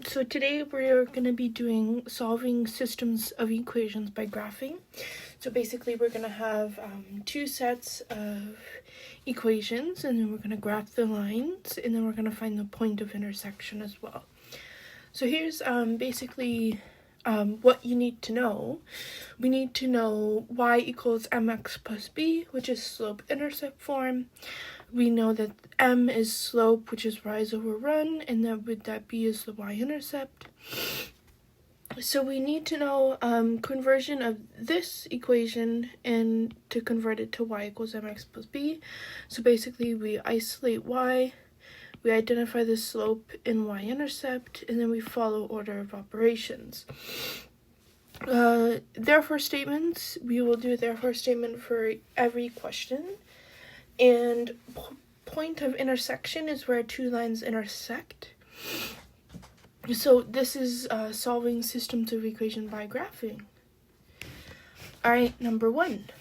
So today we're going to be doing solving systems of equations by graphing. So basically we're going to have two sets of equations, and then we're going to graph the lines, and then we're going to find the point of intersection as well. So here's basically what you need to know. We need to know y equals mx plus b, which is slope-intercept form. We know that m is slope, which is rise over run, and that b is the y-intercept. So we need to know conversion of this equation and to convert it to y equals mx plus b. So basically we isolate y, we identify the slope in y-intercept, and then we follow order of operations. Therefore statements, we will do a therefore statement for every question. And point of intersection is where two lines intersect. So this is solving systems of equation by graphing. Alright, number 1.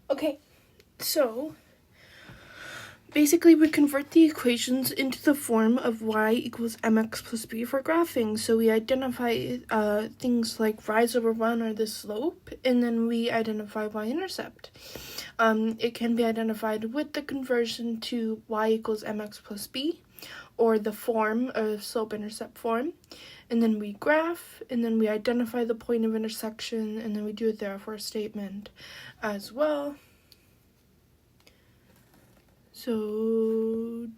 Okay, so basically we convert the equations into the form of y equals mx plus b for graphing. So we identify things like rise over run or the slope, and then we identify y-intercept. It can be identified with the conversion to y equals mx plus b, or the form of slope-intercept form. And then we graph, and then we identify the point of intersection, and then we do a therefore statement as well. So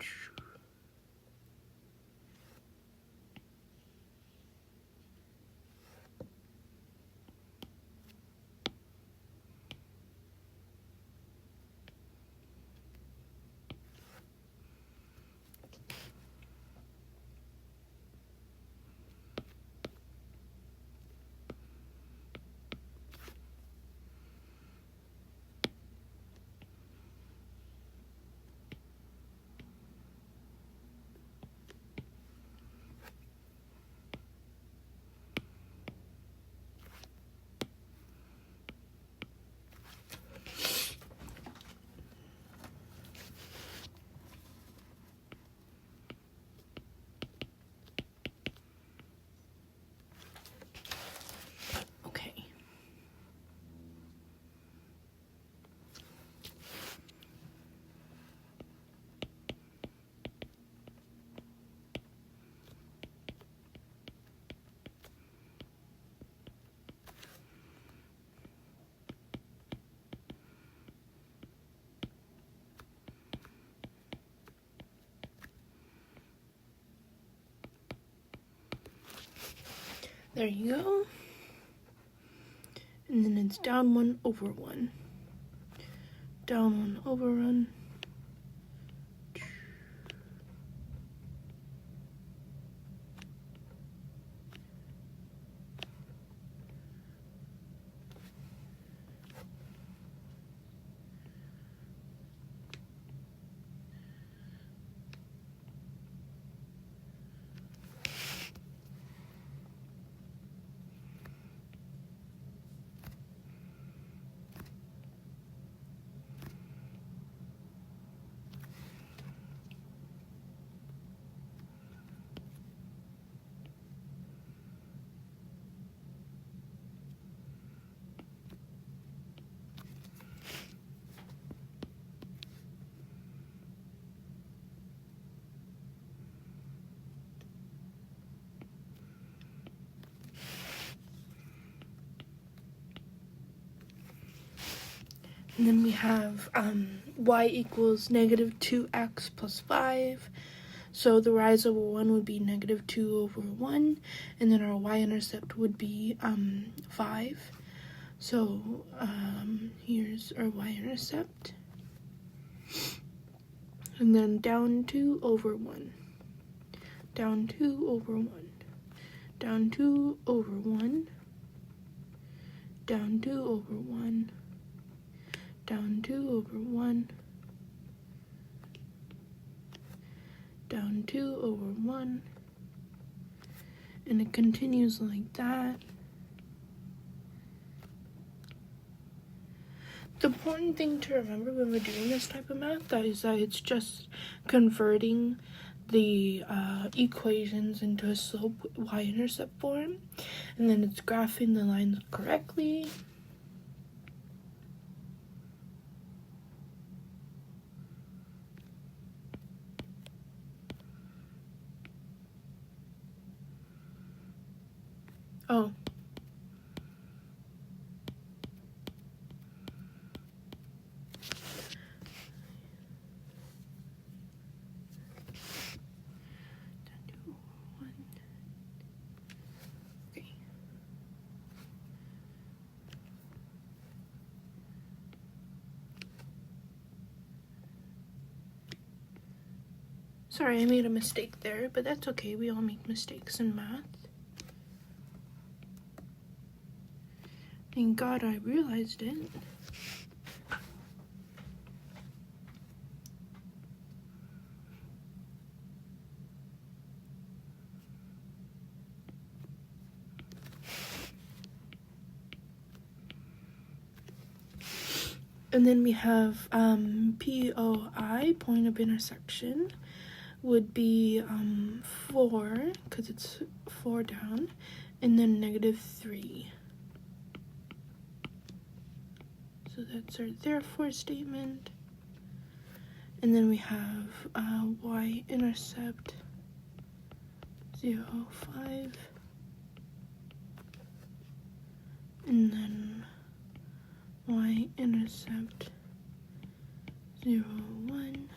okay. There you go. And then it's down 1 over 1. Down 1 over run. And then we have y equals negative 2x plus 5. So the rise over 1 would be negative 2 over 1. And then our y-intercept would be 5. So here's our y-intercept. And then down 2 over 1. Down 2 over 1. Down 2 over 1. Down 2 over 1. Down 2 over 1. Down 2 over 1. And it continues like that. The important thing to remember when we're doing this type of math is that it's just converting the equations into a slope y-intercept form, and then it's graphing the lines correctly. Oh. Okay. Sorry, I made a mistake there, but that's okay. We all make mistakes in math. Thank God I realized it. And then we have POI, point of intersection, would be 4, because it's 4 down, and then negative 3. So that's our therefore statement. And then we have y-intercept 0, 5. And then y-intercept 0, 1.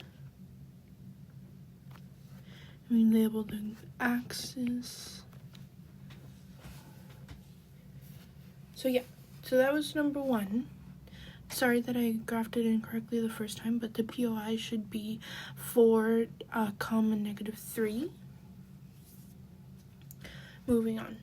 We label the axis. So yeah, so that was number 1. Sorry that I graphed it incorrectly the first time, but the POI should be 4, comma, negative 3. Moving on.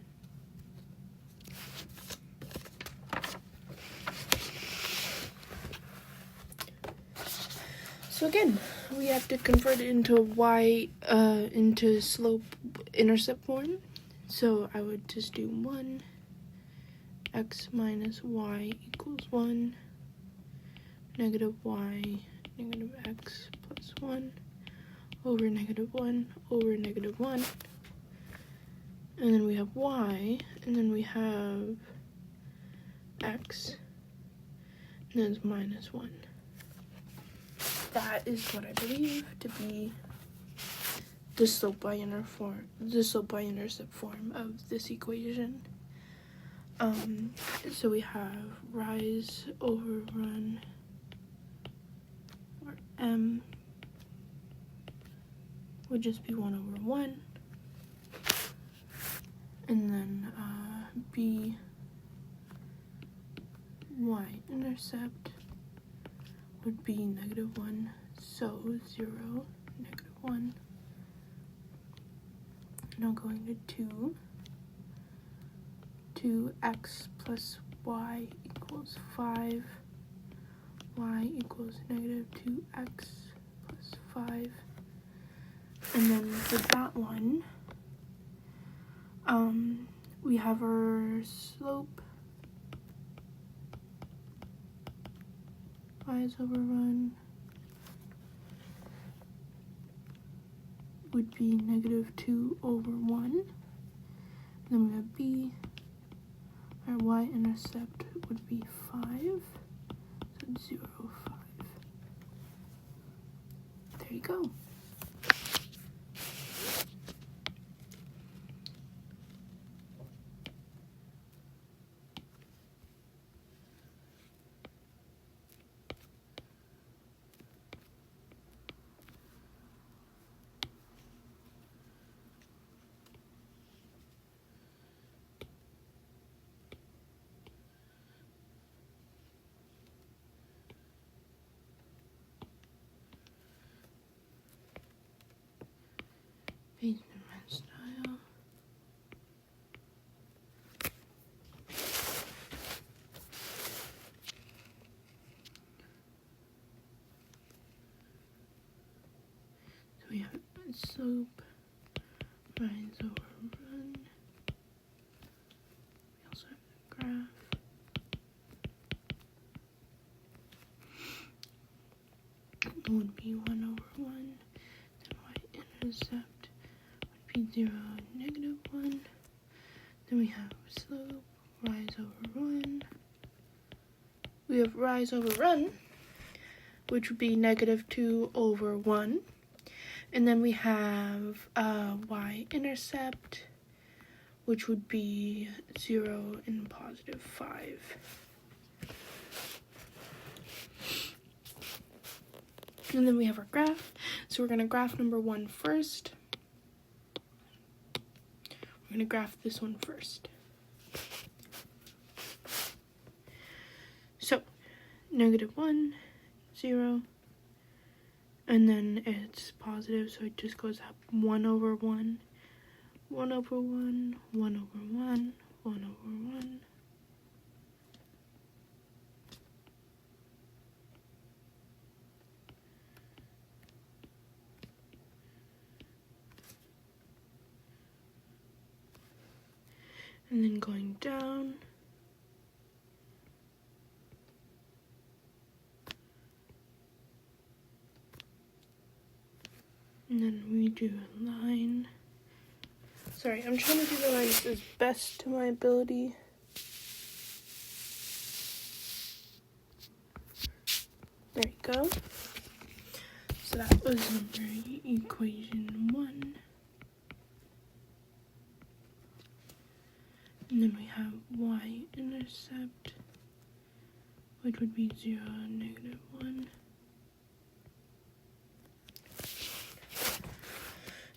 So again, we have to convert it into into slope intercept form. So I would just do 1, x minus y equals 1, negative y, negative x plus 1, over negative 1, over negative 1. And then we have y, and then we have x, and then it's minus 1. That is what I believe to be the slope y-intercept form of this equation. So we have rise over run, or m would just be 1 over 1, and then b y-intercept would be negative 1, so 0, negative 1. Now going to 2x plus y equals 5, y equals negative 2x plus 5. And then for that one, we have our slope, rise over run, would be negative 2 over 1. Then we have b, our y-intercept would be 5, so 0, 5. There you go. slope, rise over run. We also have the graph. It would be 1 over 1. Then y-intercept would be 0, negative 1. Then we have slope, rise over run. We have rise over run, which would be negative 2 over 1. And then we have y-intercept, which would be 0 and positive 5. And then we have our graph. So we're going to graph number 1 first. We're going to graph this one first. So, negative 1, 0, and then it's positive, so it just goes up 1 over 1, 1 over 1, 1 over 1, 1 over 1. And then going down. And then we do a line. Sorry, I'm trying to do the lines as best to my ability. There you go. So that was equation 1. And then we have y-intercept, which would be 0, negative 1.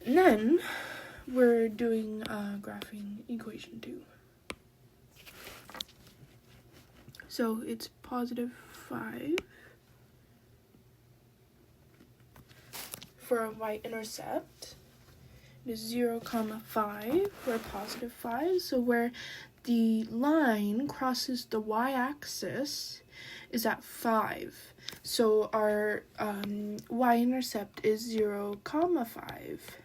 And then we're doing graphing equation 2. So it's positive 5 for our y-intercept. It is 0, 5 for positive 5. So where the line crosses the y-axis is at 5. So our y-intercept is 0, 5.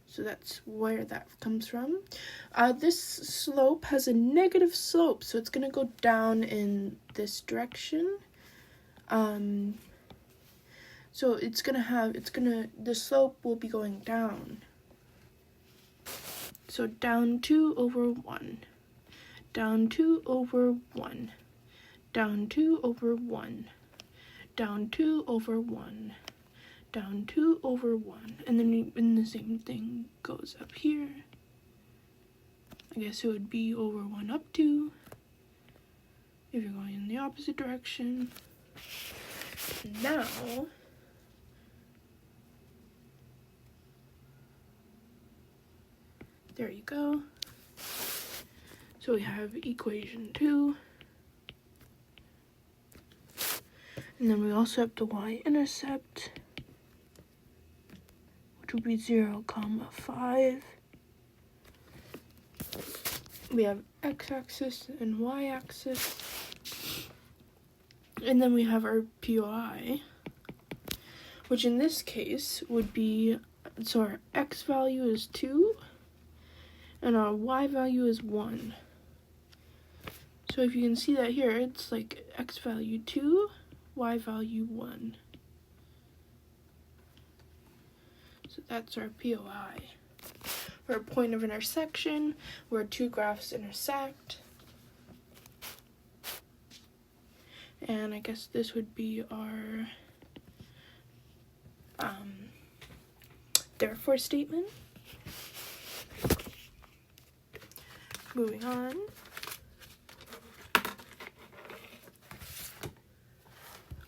So that's where that comes from. This slope has a negative slope, so it's going to go down in this direction. So the slope will be going down. So down 2 over 1, down 2 over 1, down 2 over 1, down 2 over 1, down 2 over 1, and then the same thing goes up here. I guess it would be over 1 up 2 if you're going in the opposite direction. Now, there you go. So we have equation 2. And then we also have the y-intercept, which would be 0, 5. We have x-axis and y-axis. And then we have our POI, which in this case would be, so our x value is 2, and our y value is 1. So if you can see that here, it's like x value 2, y value 1. So that's our POI. For a point of intersection, where two graphs intersect. And I guess this would be our therefore statement. Moving on.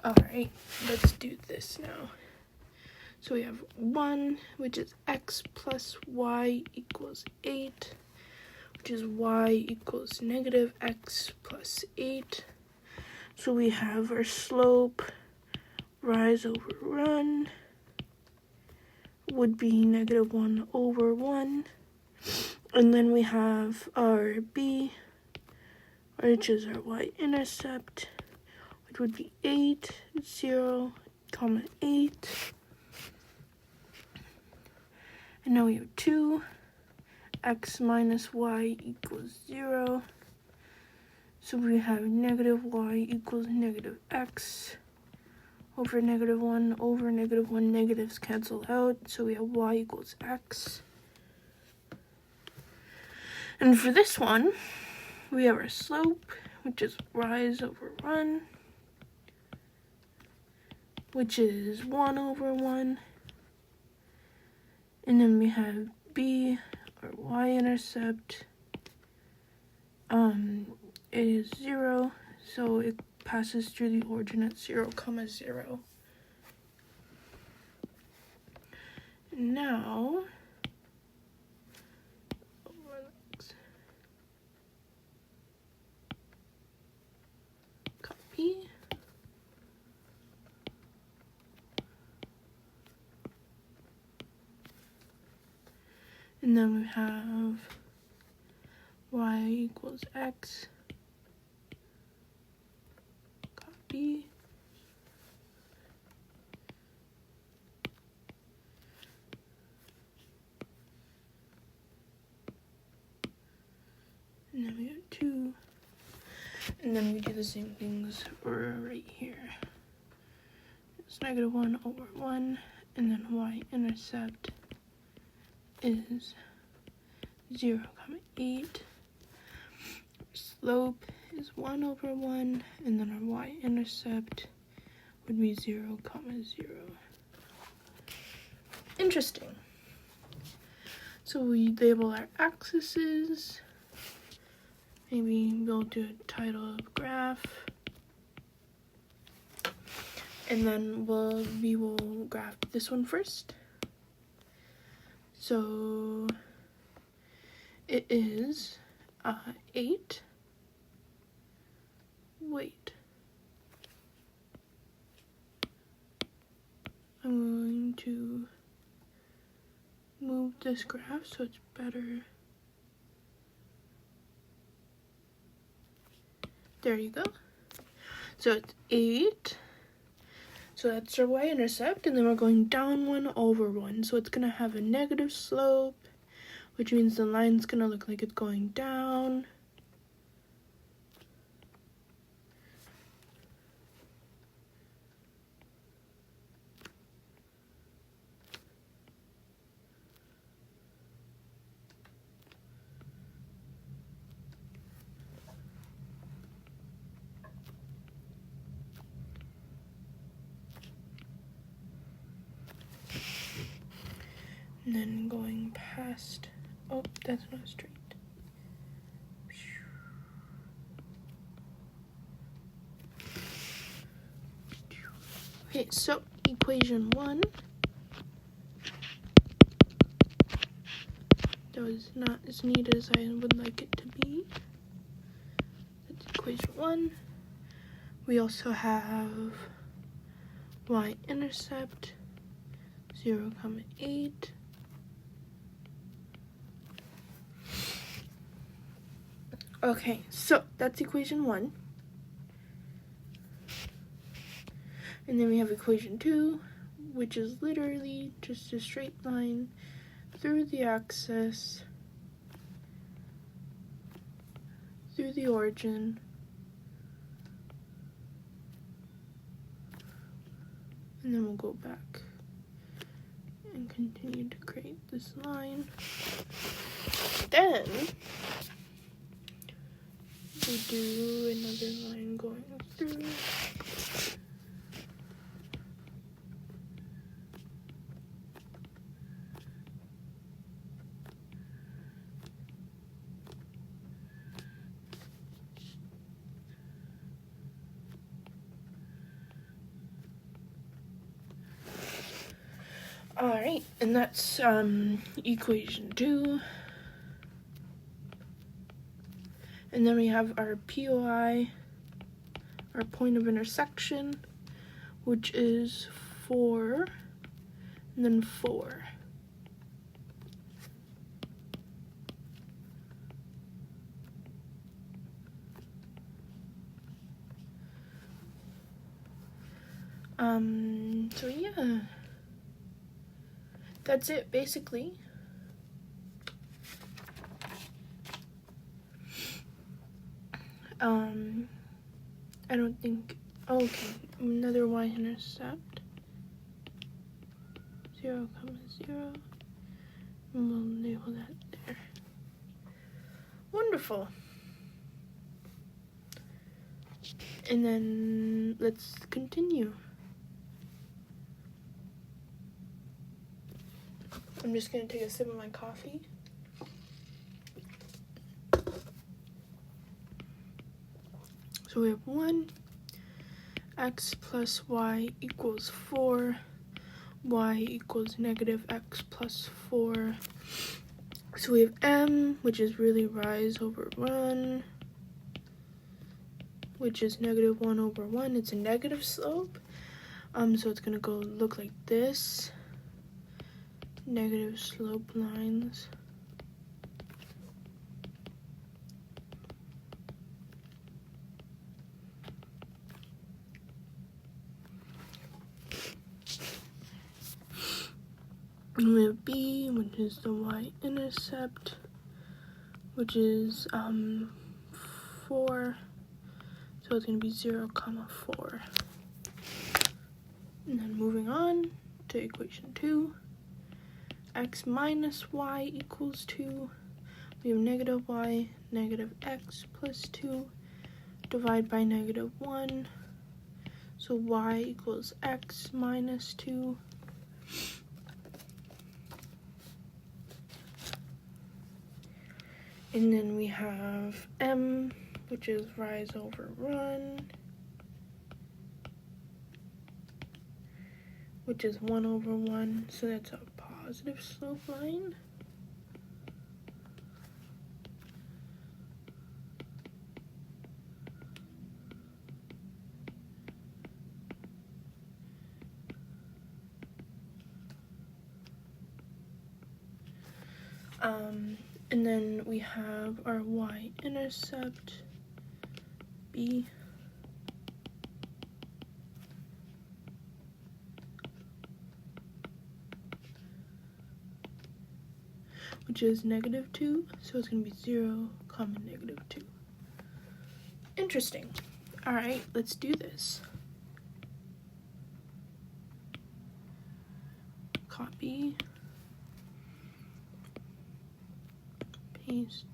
Alright, let's do this now. So we have 1, which is x plus y equals 8, which is y equals negative x plus 8. So we have our slope, rise over run, would be negative 1 over 1. And then we have our b, which is our y-intercept, which would be 8, 0, 8. And now we have 2x minus y equals 0. So we have negative y equals negative x over negative 1 over negative 1. Negatives cancel out, so we have y equals x. And for this one, we have our slope, which is rise over run, which is 1 over 1. And then we have b, our y-intercept, is 0, so it passes through the origin at 0, 0. Now, copy. And then we have y equals x. Copy. And then we have 2. And then we do the same things right here. It's negative 1 over 1. And then y-intercept is 0, 8. Slope is 1 over 1, and then our y-intercept would be 0, 0. Interesting. So we label our axes. Maybe we'll do a title of graph. And then we will graph this one first. So it is 8. Wait. I'm going to move this graph so it's better. There you go. So it's 8. So that's our y-intercept, and then we're going down 1 over 1. So it's going to have a negative slope, which means the line's going to look like it's going down. And then going past, oh, that's not straight. Okay, so equation 1. That was not as neat as I would like it to be. That's equation 1. We also have y-intercept 0, 8. Okay, so that's equation 1. And then we have equation 2, which is literally just a straight line through the axis, through the origin, and then we'll go back and continue to create this line. Then we do another line going through. Alright, and that's equation 2. And then we have our POI, our point of intersection, which is 4, and then 4. So yeah, that's it basically. I don't think, okay, another y-intercept, 0, 0, and we'll label that there. Wonderful. And then let's continue. I'm just gonna take a sip of my coffee. So we have 1, x plus y equals 4, y equals negative x plus 4. So we have m, which is really rise over run, which is negative 1 over 1. It's a negative slope. So it's gonna go look like this. Negative slope lines. And we have b, which is the y-intercept, which is 4. So it's going to be 0, 4. And then moving on to equation 2. X minus y equals 2. We have negative y, negative x plus 2. Divide by negative 1. So y equals x minus 2. And then we have m, which is rise over run, which is 1 over 1, so that's a positive slope line. And then we have our y-intercept, b, which is negative 2, so it's going to be 0, negative 2. Interesting. Alright, let's do this. Copy. Paste.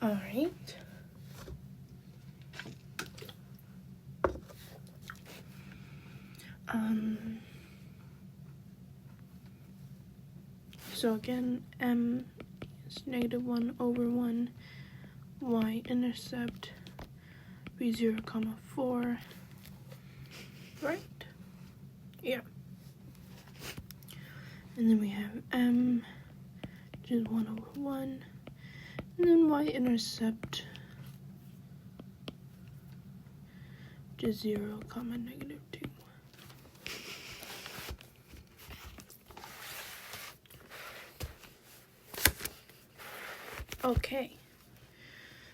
All right. So again, m is negative 1 over 1, y-intercept be 0, 4, right? Yeah. And then we have m, which is 1 over 1, and then y-intercept, which is 0, negative 2. Okay,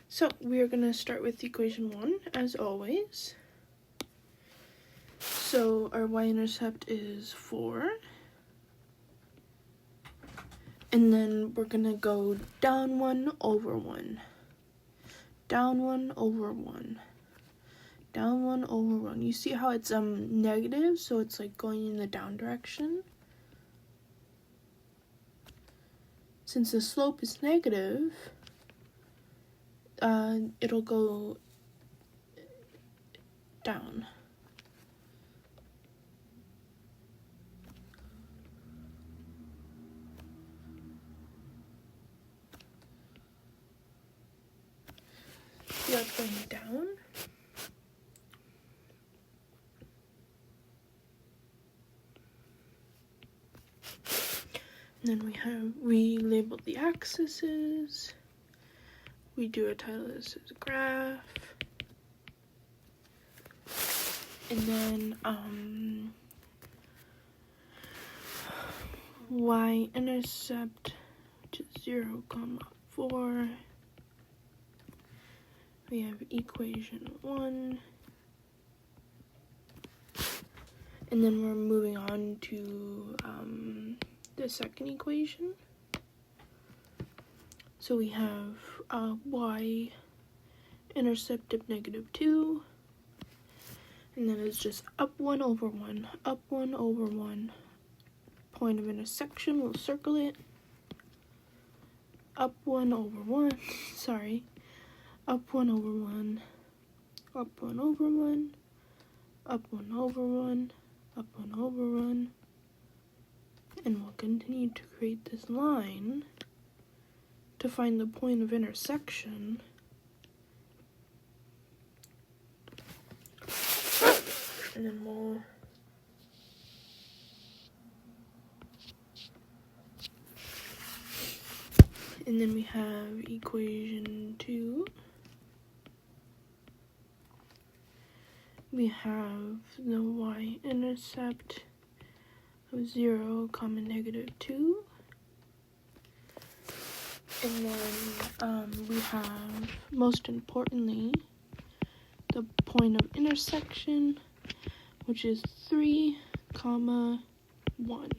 so we are going to start with equation 1, as always. So our y-intercept is 4. And then we're going to go down 1 over 1. Down 1 over 1. Down 1 over 1. You see how it's negative, so it's like going in the down direction. Since the slope is negative, it'll go down. Yeah, it's going down. And then we label the axes. We do a title that says graph. And then y-intercept which is 0, 4. We have equation 1. And then we're moving on to the second equation. So we have y-intercept of -2. And then it's just up 1 over 1, up 1 over 1. Point of intersection, we'll circle it. Up 1 over 1, sorry. Up 1 over 1, up 1 over 1, up 1 over 1, up 1 over 1. And we'll continue to create this line to find the point of intersection. And then we'll we have equation 2. We have the y-intercept of 0, -2. And then we have, most importantly, the point of intersection, which is 3, 1.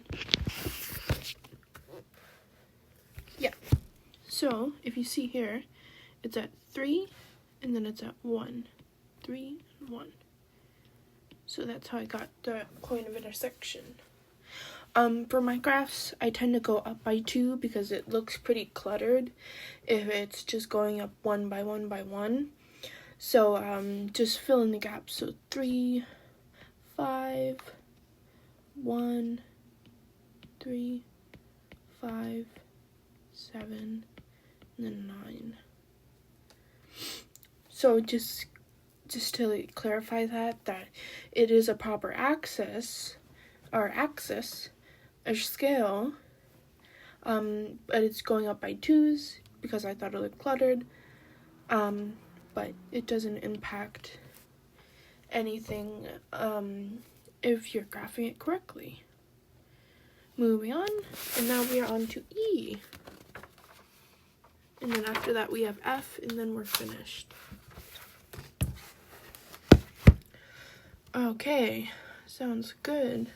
Yeah. So, if you see here, it's at 3, and then it's at 1. 3, 1. So that's how I got the point of intersection. For my graphs, I tend to go up by 2 because it looks pretty cluttered if it's just going up 1 by 1 by 1. So, just fill in the gaps. So 3, 5, 1, 3, 5, 7, and then 9. So just to clarify that it is a proper axis, or scale, but it's going up by 2s because I thought it looked cluttered, but it doesn't impact anything if you're graphing it correctly. Moving on, and now we are on to E. And then after that we have F, and then we're finished. Okay, sounds good.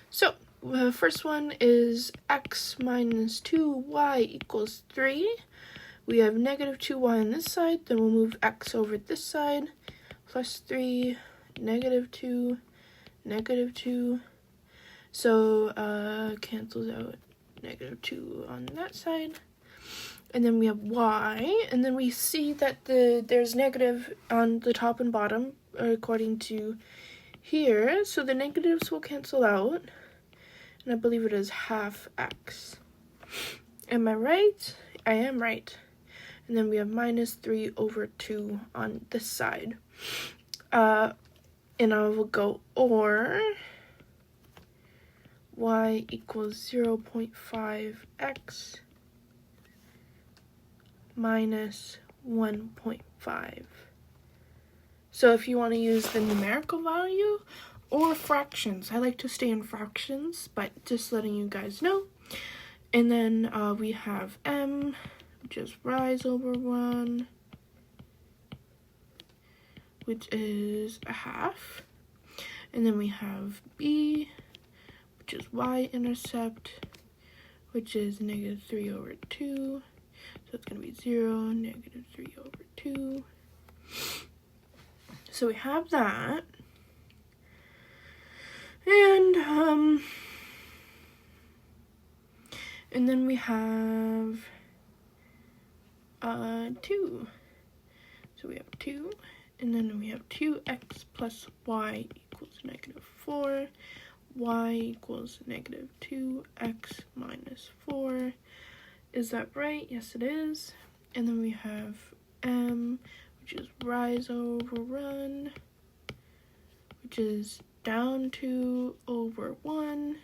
So, the first one is x minus 2y equals 3. We have -2y on this side, then we'll move x over this side. Plus 3, -2, -2. So, cancels out -2 on that side. And then we have y, and then we see that there's negative on the top and bottom, according to here. So the negatives will cancel out, and I believe it is half x. Am I right? I am right. And then we have -3 over 2 on this side. And I will go or y equals 0.5x minus 1.5. So if you want to use the numerical value or fractions, I like to stay in fractions, but just letting you guys know. And then we have m, which is rise over 1, which is a half. And then we have b, which is y-intercept, which is -3 over 2. So it's going to be 0, -3 over 2. So we have that. And then we have 2. So we have 2, and then we have 2x plus y equals -4. Y equals -2x minus 4. Is that right? Yes, it is. And then we have m, which is rise over run, which is down 2 over 1.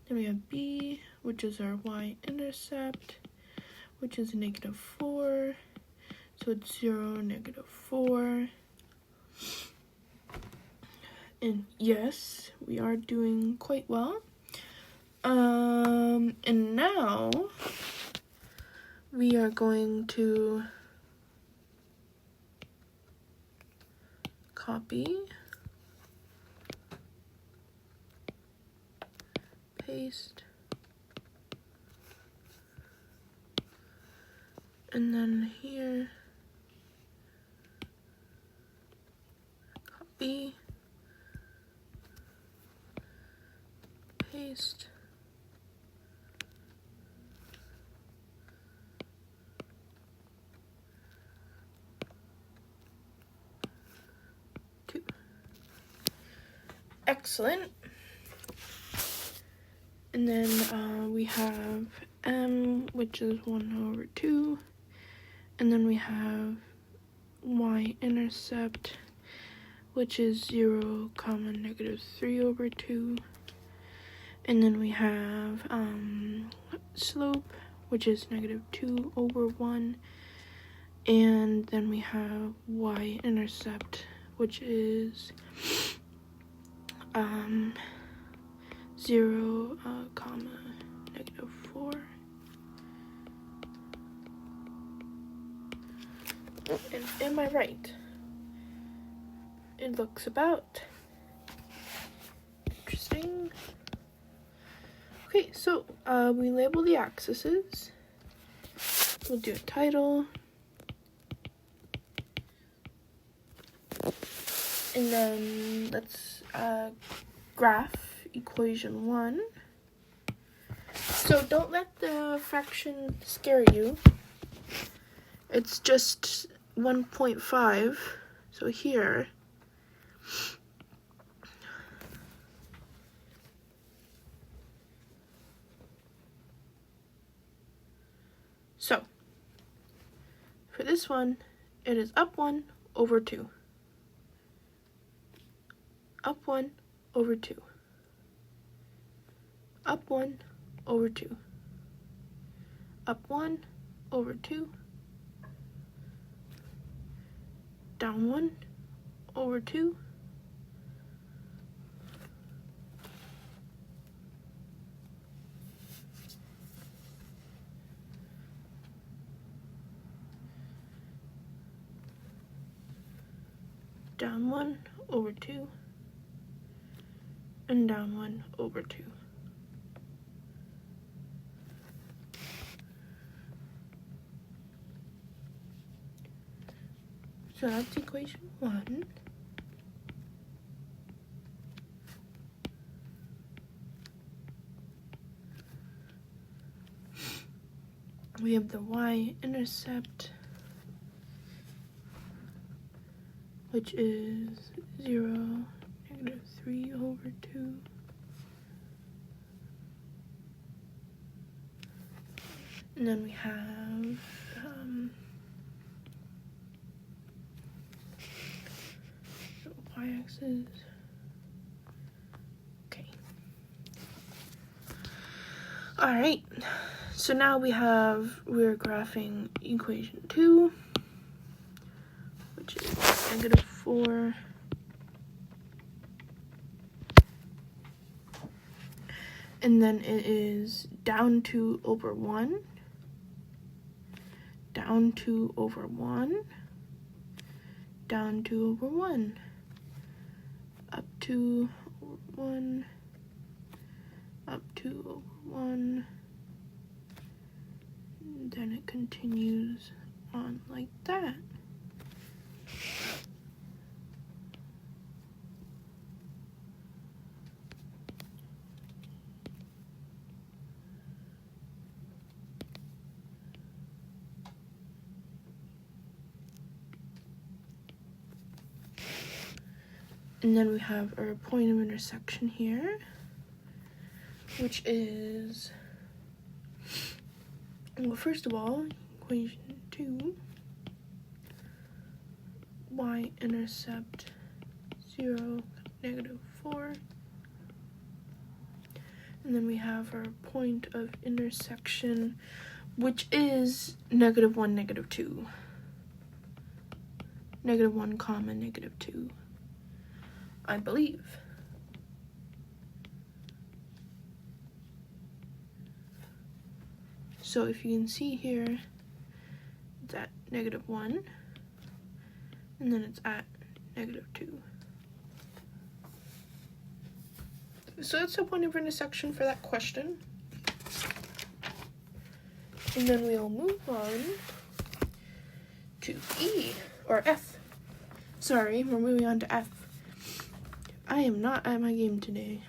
Then we have b, which is our y-intercept, which is -4. So it's 0, -4. And yes, we are doing quite well. And now are going to copy, paste, and then here, copy, paste, two. Excellent. And then we have m, which is 1/2, and then we have y-intercept, which is 0, -3/2, and then we have slope, which is -2/1, and then we have y-intercept, which is 0, -4. And am I right? It looks about. Interesting. Okay, so we label the axes. We'll do a title. And then let's graph equation 1. So don't let the fraction scare you. It's just 1.5. So here, so for this one, it is up 1/2. Up 1/2. Up 1/2. Up 1/2. Down 1/2. Down 1/2. And down 1/2. So that's equation 1. We have the y-intercept, which is 0, -3/2. And then we have y-axis. Okay. All right. So now we're graphing equation 2, which is -4. And then it is down 2/1, down 2/1, down 2/1, up 2/1, up 2/1, and then it continues on like that. And then we have our point of intersection here, which is, well, first of all, equation 2, y-intercept 0, -4. And then we have our point of intersection, which is -1, -2. -1, -2. I believe. So if you can see here, it's at -1, and then it's at -2. So that's the point of intersection for that question. And then we'll move on to E, or F. Sorry, we're moving on to F. I am not at my game today.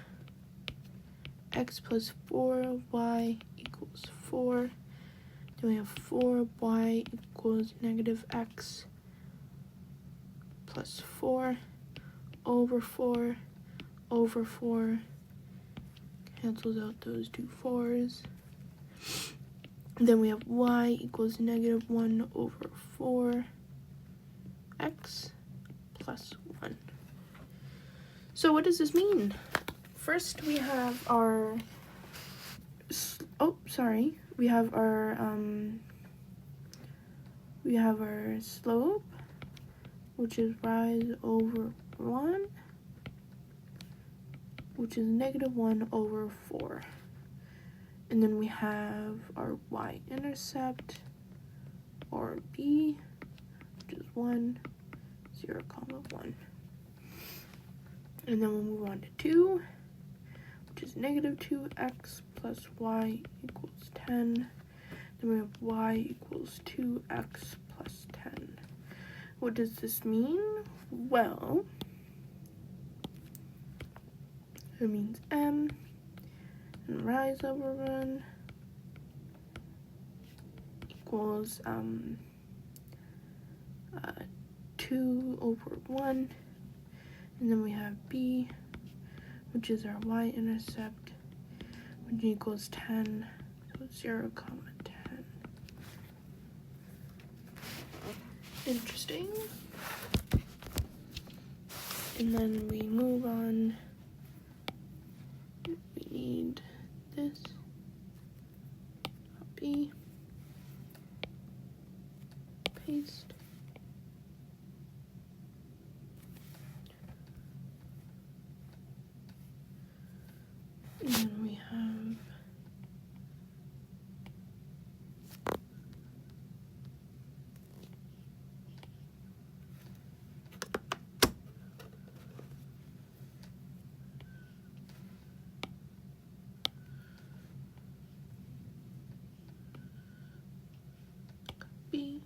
X plus 4y equals 4. Then we have 4y equals -x plus 4 over 4 over 4. Cancels out those two 4s. Then we have y equals -1 over 4 x plus 1. So what does this mean? First we have our we have our slope, which is rise over 1, which is -1 over 4. And then we have our y-intercept, or b, which is 1, 0, 1. And then we'll move on to 2, which is -2x plus y equals 10. Then we have y equals 2x plus 10. What does this mean? Well, it means m and rise over 1 equals 2 over 1. And then we have b, which is our y-intercept, which equals 10, so 0, 10. Interesting. And then we move on. We need this, copy, paste. And then we have copy,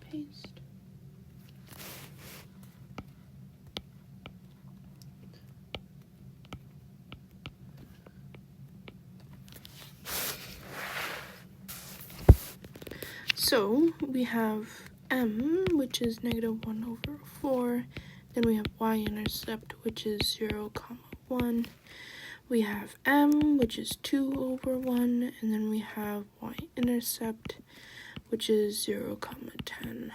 paste. So we have m, which is -1 over 4. Then we have y-intercept, which is 0, 1. We have m, which is 2 over 1. And then we have y-intercept, which is 0, 10.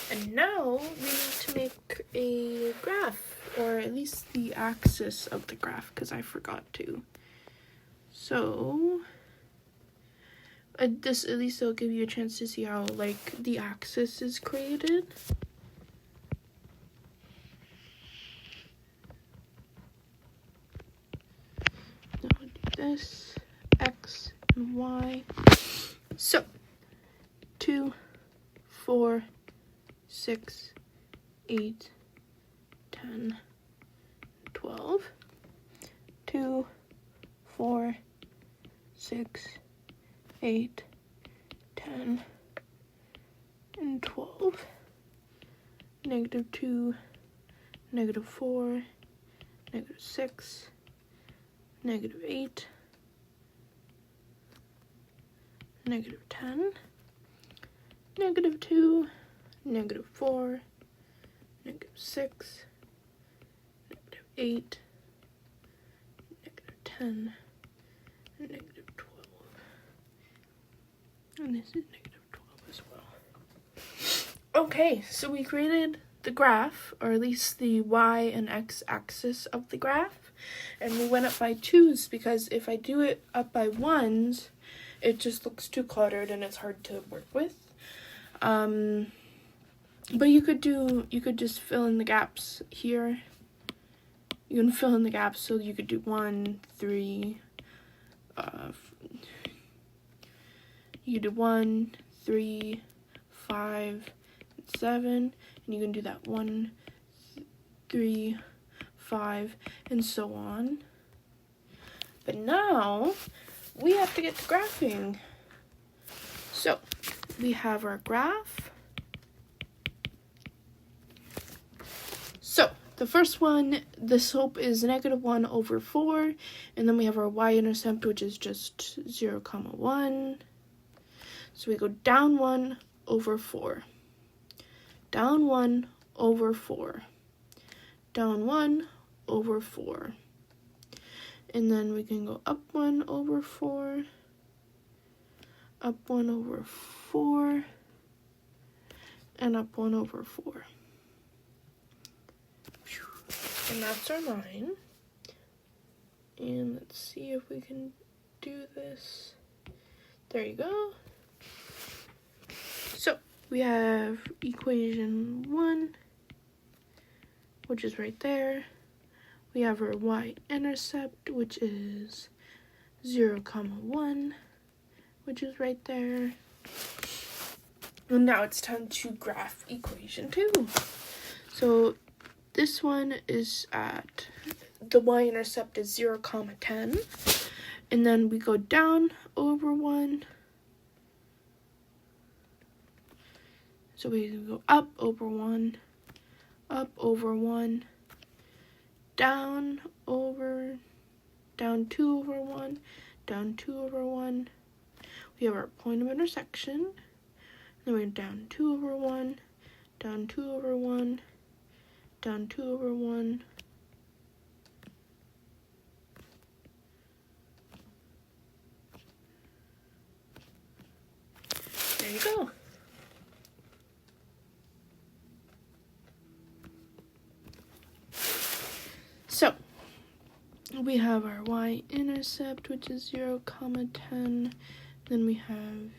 And now we need to make a graph, or at least the axis of the graph, because I forgot to. So this, at least it'll give you a chance to see how, like, the axis is created. Now I'll do this, x and y. So 2, 4, 6, 8, 10, 12. 2, 4, 6, 8, 10, and 12. -2, -4, -6, -8, -10, -2, -4, -6, -8, -10, and -12. And this is -12 as well. Okay, so we created the graph, or at least the y and x axis of the graph, and we went up by 2s because if I do it up by 1s, it just looks too cluttered and it's hard to work with. But you could just fill in the gaps here. You can fill in the gaps, so you could do 1, 3, You do 1, 3, 5, 7, and you can do that 1, 3, 5, and so on. But now we have to get to graphing. So we have our graph. So the first one, the slope is -1/4, and then we have our y-intercept, which is just 0, 1. So we go down 1/4, down 1/4, down 1/4, and then we can go up 1/4, up 1/4, and up 1/4. And that's our line. And let's see if we can do this. There you go. So we have equation 1, which is right there. We have our y-intercept, which is 0, 1, which is right there. And now it's time to graph equation 2. So this one is at, the y-intercept is 0, 10. And then we go down over 1. So we can go up over 1, up over 1, down 2 over 1, down 2 over 1. We have our point of intersection. Then we're down 2 over 1, down 2 over 1, down 2 over 1. There you go. So we have our y-intercept, which is 0, 10. Then we have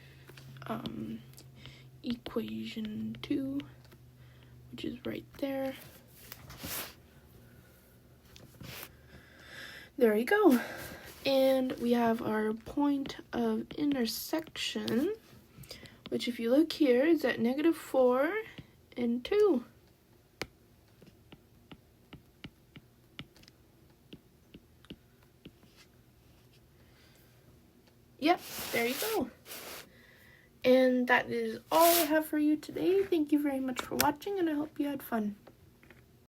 equation 2, which is right there. There you go. And we have our point of intersection, which if you look here is at -4 and 2. Yep, there you go. And that is all I have for you today. Thank you very much for watching, and I hope you had fun.